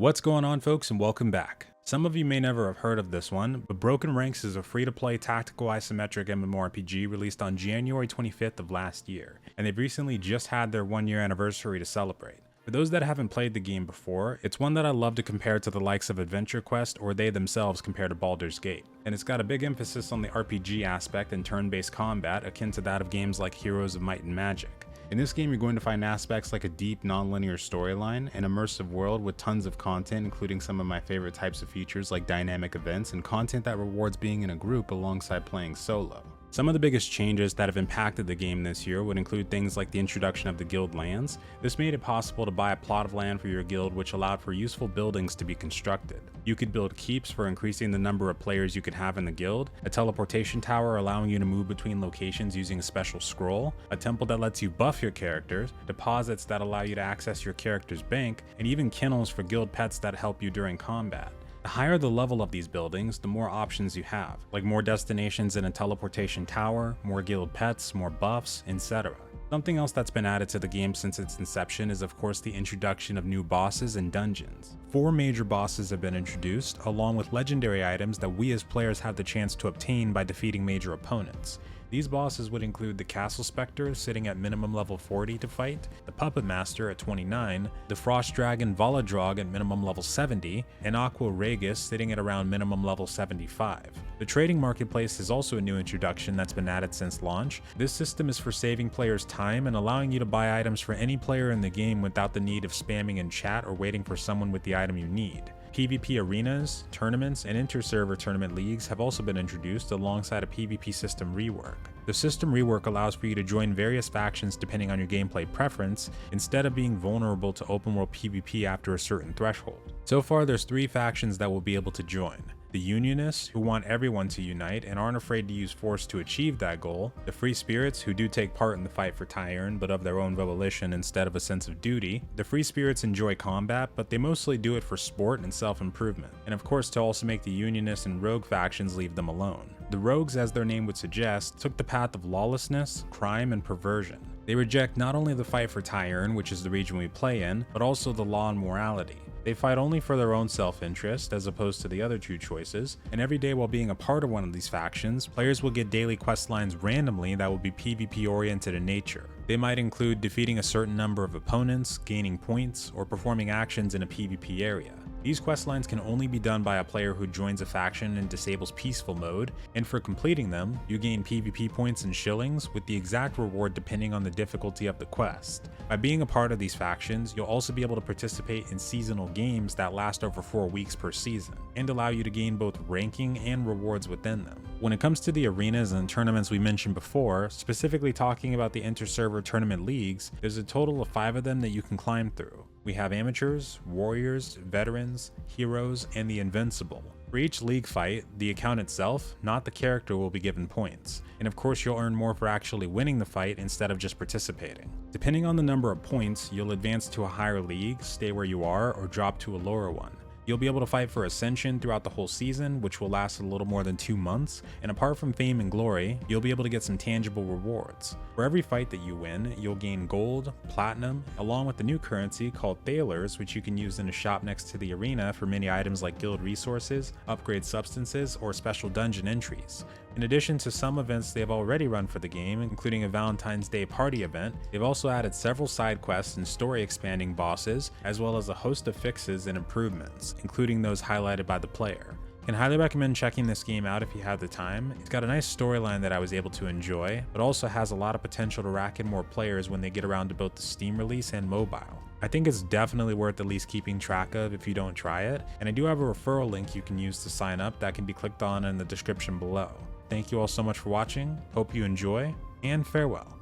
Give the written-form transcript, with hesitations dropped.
What's going on, folks, and welcome back. Some of you may never have heard of this one, but Broken Ranks is a free-to-play tactical isometric MMORPG released on January 25th of last year, and they've recently just had their 1-year anniversary to celebrate. For those that haven't played the game before, it's one that I love to compare to the likes of Adventure Quest or they themselves compare to Baldur's Gate. And it's got a big emphasis on the RPG aspect and turn-based combat akin to that of games like Heroes of Might and Magic. In this game, you're going to find aspects like a deep, non-linear storyline, an immersive world with tons of content, including some of my favorite types of features like dynamic events and content that rewards being in a group alongside playing solo. Some of the biggest changes that have impacted the game this year would include things like the introduction of the guild lands. This made it possible to buy a plot of land for your guild, which allowed for useful buildings to be constructed. You could build keeps for increasing the number of players you could have in the guild, a teleportation tower allowing you to move between locations using a special scroll, a temple that lets you buff your characters, deposits that allow you to access your character's bank, and even kennels for guild pets that help you during combat. The higher the level of these buildings, the more options you have, like more destinations in a teleportation tower, more guild pets, more buffs, etc. Something else that's been added to the game since its inception is of course the introduction of new bosses and dungeons. 4 major bosses have been introduced, along with legendary items that we as players have the chance to obtain by defeating major opponents. These bosses would include the Castle Spectre sitting at minimum level 40 to fight, the Puppet Master at 29, the Frost Dragon Valadrog at minimum level 70, and Aqua Regis sitting at around minimum level 75. The Trading Marketplace is also a new introduction that's been added since launch. This system is for saving players time and allowing you to buy items for any player in the game without the need of spamming in chat or waiting for someone with the item you need. PvP arenas, tournaments, and inter-server tournament leagues have also been introduced alongside a PvP system rework. The system rework allows for you to join various factions depending on your gameplay preference, instead of being vulnerable to open world PvP after a certain threshold. So far, there's 3 factions that will be able to join. The Unionists, who want everyone to unite and aren't afraid to use force to achieve that goal. The Free Spirits, who do take part in the fight for Taernian but of their own volition instead of a sense of duty. The Free Spirits enjoy combat, but they mostly do it for sport and self-improvement. And of course, to also make the Unionists and Rogue factions leave them alone. The Rogues, as their name would suggest, took the path of lawlessness, crime, and perversion. They reject not only the fight for Taernian, which is the region we play in, but also the law and morality. They fight only for their own self-interest, as opposed to the other 2 choices, and every day while being a part of one of these factions, players will get daily quest lines randomly that will be PvP oriented in nature. They might include defeating a certain number of opponents, gaining points, or performing actions in a PvP area. These questlines can only be done by a player who joins a faction and disables peaceful mode, and for completing them, you gain PvP points and shillings, with the exact reward depending on the difficulty of the quest. By being a part of these factions, you'll also be able to participate in seasonal games that last over 4 weeks per season, and allow you to gain both ranking and rewards within them. When it comes to the arenas and tournaments we mentioned before, specifically talking about the inter-server tournament leagues, there's a total of 5 of them that you can climb through. We have amateurs, warriors, veterans, heroes, and the invincible. For each league fight, the account itself, not the character, will be given points. And of course, you'll earn more for actually winning the fight instead of just participating. Depending on the number of points, you'll advance to a higher league, stay where you are, or drop to a lower one. You'll be able to fight for Ascension throughout the whole season, which will last a little more than 2 months, and apart from fame and glory, you'll be able to get some tangible rewards. For every fight that you win, you'll gain gold, platinum, along with the new currency called Thalers, which you can use in a shop next to the arena for many items like guild resources, upgrade substances, or special dungeon entries. In addition to some events they have already run for the game, including a Valentine's Day party event, they've also added several side quests and story expanding bosses, as well as a host of fixes and improvements, including those highlighted by the player. Can highly recommend checking this game out if you have the time. It's got a nice storyline that I was able to enjoy, but also has a lot of potential to rack in more players when they get around to both the Steam release and mobile. I think it's definitely worth at least keeping track of if you don't try it, and I do have a referral link you can use to sign up that can be clicked on in the description below. Thank you all so much for watching, hope you enjoy, and farewell.